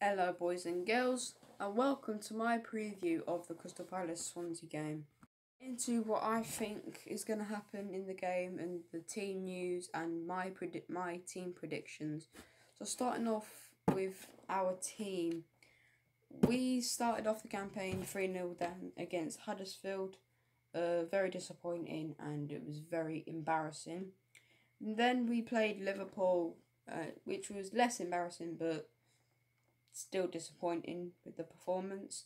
Hello boys and girls, and welcome to my preview of the Crystal Palace Swansea game. Into what I think is going to happen in the game and the team news and my team predictions. So starting off with our team, we started off the campaign 3-0 down against Huddersfield. Very disappointing, and it was very embarrassing. And then we played Liverpool, which was less embarrassing but still disappointing with the performance.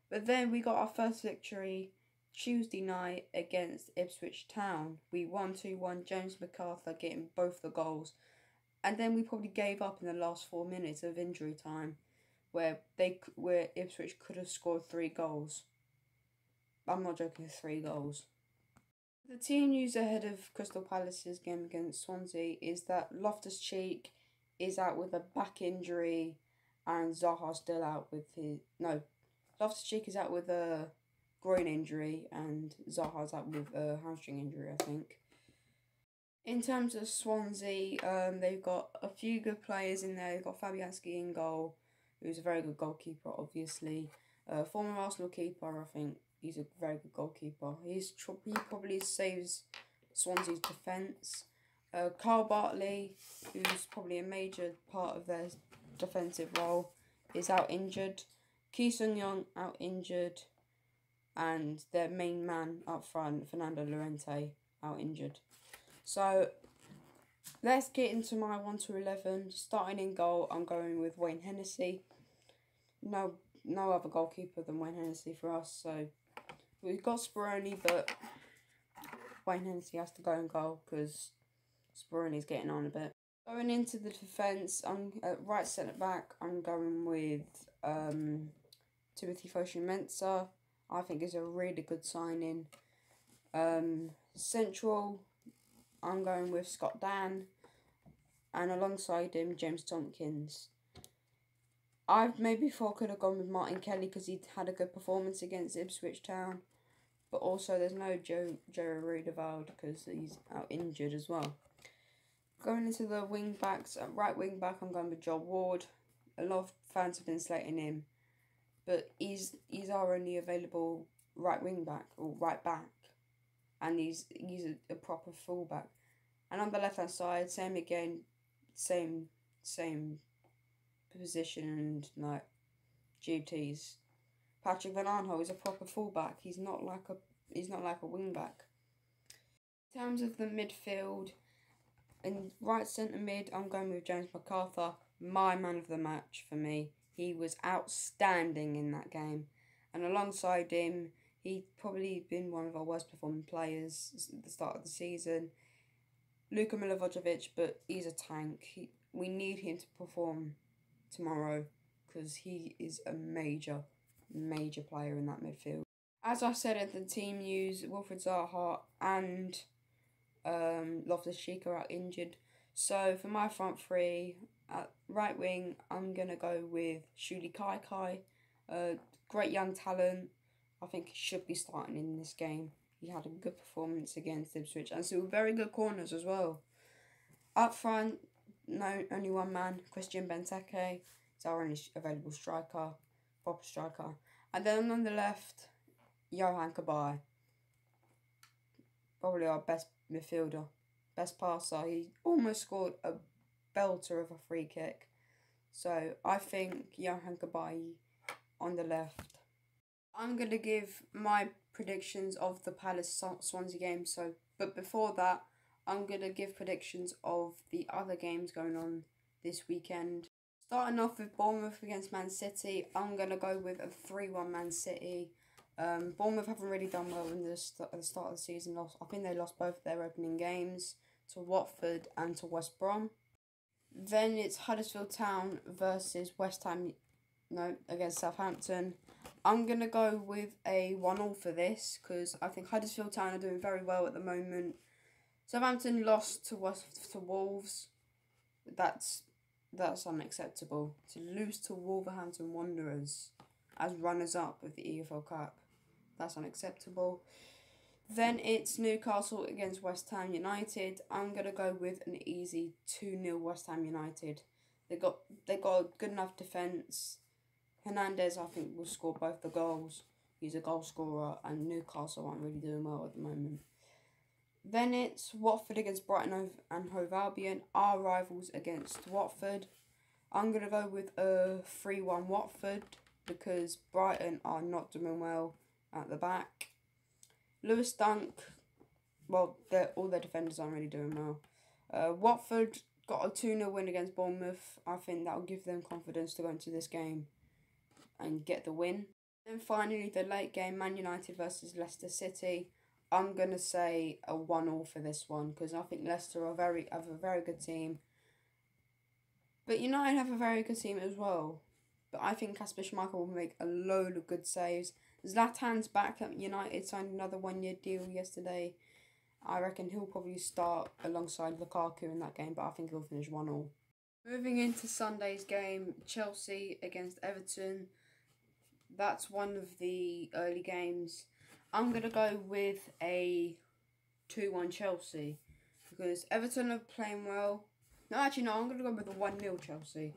But then we got our first victory Tuesday night against Ipswich Town. We won 2-1, James McArthur getting both the goals. And then we probably gave up in the last 4 minutes of injury time where Ipswich could have scored 3 goals. I'm not joking, 3 goals. The team news ahead of Crystal Palace's game against Swansea is that Loftus-Cheek is out with a back injury and Zaha's still out with Loftus-Cheek is out with a groin injury and Zaha's out with a hamstring injury, I think. In terms of Swansea, they've got a few good players in there. They've got Fabianski in goal, who's a very good goalkeeper, obviously. Former Arsenal keeper, I think he's a very good goalkeeper. He probably saves Swansea's defence. Carl Bartley, who's probably a major part of their defensive role, is out injured. Ki Sung-young out injured, and their main man up front, Fernando Llorente, out injured. So let's get into my 1 to 11. Starting in goal, I'm going with Wayne Hennessy. No other goalkeeper than Wayne Hennessy for us. So we've got Speroni, but Wayne Hennessy has to go in goal because Speroni's getting on a bit. Going into the defence, I'm at right centre back. I'm going with Timothy Fosu-Mensah. I think is a really good signing. Central, I'm going with Scott Dan, and alongside him, James Tompkins. I maybe thought could have gone with Martin Kelly because he had a good performance against Ipswich Town, but also there's no Joe Riedewald because he's out injured as well. Going into the wing backs, at right wing back, I'm going with Joel Ward. A lot of fans have been slating him, but he's our only available right wing back or right back, and he's a proper fullback. And on the left hand side, same again, same position and like duties. Patrick Van Aanholt is a proper fullback. He's not like a wing back. In terms of the midfield, in right centre mid, I'm going with James McArthur, my man of the match for me. He was outstanding in that game. And alongside him, he's probably been one of our worst performing players at the start of the season. Luka Milivojevic, but he's a tank. We need him to perform tomorrow because he is a major player in that midfield. As I said at the team news, Wilfried Zaha and Loftus-Cheek are out injured. So for my front three, at right wing, I'm going to go with Shuli Kai. Great young talent. I think he should be starting in this game. He had a good performance against Ipswich and some very good corners as well. Up front, only one man, Christian Benteke. He's our only available striker, proper striker. And then on the left, Johan Cabaye. Probably our best midfielder, best passer. He almost scored a belter of a free kick. So I think Johan Cabaye on the left. I'm going to give my predictions of the Palace-Swansea game. But before that, I'm going to give predictions of the other games going on this weekend. Starting off with Bournemouth against Man City, I'm going to go with a 3-1 Man City. Bournemouth haven't really done well at the start of the season. I think they lost both their opening games to Watford and to West Brom. Then it's Huddersfield Town versus against Southampton. I'm going to go with a 1-1 for this because I think Huddersfield Town are doing very well at the moment. Southampton lost to Wolves. That's unacceptable. To lose to Wolverhampton Wanderers as runners-up of the EFL Cup. That's unacceptable. Then it's Newcastle against West Ham United. I'm going to go with an easy 2-0 West Ham United. They got a good enough defence. Hernandez, I think, will score both the goals. He's a goal scorer, and Newcastle aren't really doing well at the moment. Then it's Watford against Brighton and Hove Albion, our rivals against Watford. I'm going to go with a 3-1 Watford because Brighton are not doing well at the back. Lewis Dunk, well, all their defenders aren't really doing well. Watford got a 2-0 win against Bournemouth. I think that will give them confidence to go into this game and get the win. Then finally, the late game, Man United versus Leicester City. I'm going to say a 1-1 for this one because I think Leicester have a very good team. But United have a very good team as well. But I think Kasper Schmeichel will make a load of good saves. Zlatan's back at United, signed another 1-year deal yesterday. I reckon he'll probably start alongside Lukaku in that game, but I think he'll finish 1-1. Moving into Sunday's game, Chelsea against Everton. That's one of the early games. I'm going to go with a 2-1 Chelsea because Everton are playing well. No, actually, no, I'm going to go with a 1-0 Chelsea.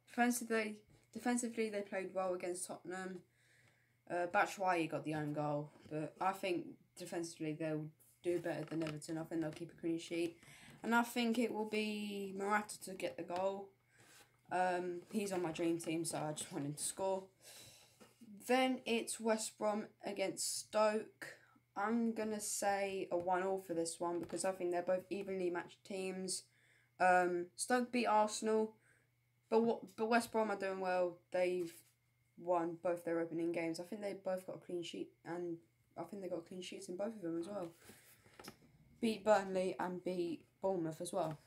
Defensively, they played well against Tottenham. Batshuayi got the own goal, but I think defensively they'll do better than Everton. I think they'll keep a clean sheet. And I think it will be Morata to get the goal. He's on my dream team, so I just want him to score. Then it's West Brom against Stoke. I'm going to say a 1-1 for this one because I think they're both evenly matched teams. Stoke beat Arsenal, but West Brom are doing well. They've won both their opening games. I think they both got a clean sheet, and I think they got clean sheets in both of them as well. Beat Burnley and beat Bournemouth as well.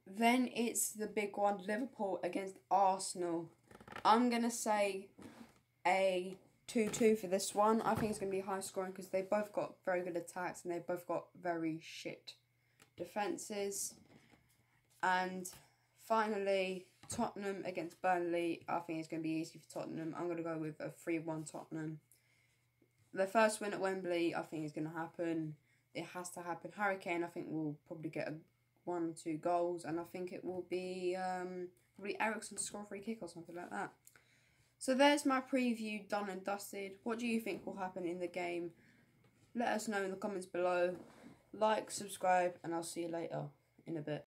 Then it's the big one, Liverpool against Arsenal. I'm going to say a 2-2 for this one. I think it's going to be high scoring because they both got very good attacks and they both got very shit defences. And finally, Tottenham against Burnley. I think it's going to be easy for Tottenham. I'm going to go with a 3-1 Tottenham. The first win at Wembley, I think, is going to happen. It has to happen. Harry Kane, I think, will probably get 1 or 2 goals. And I think it will be probably Eriksen to score a free kick or something like that. So there's my preview done and dusted. What do you think will happen in the game? Let us know in the comments below. Like, subscribe, and I'll see you later in a bit.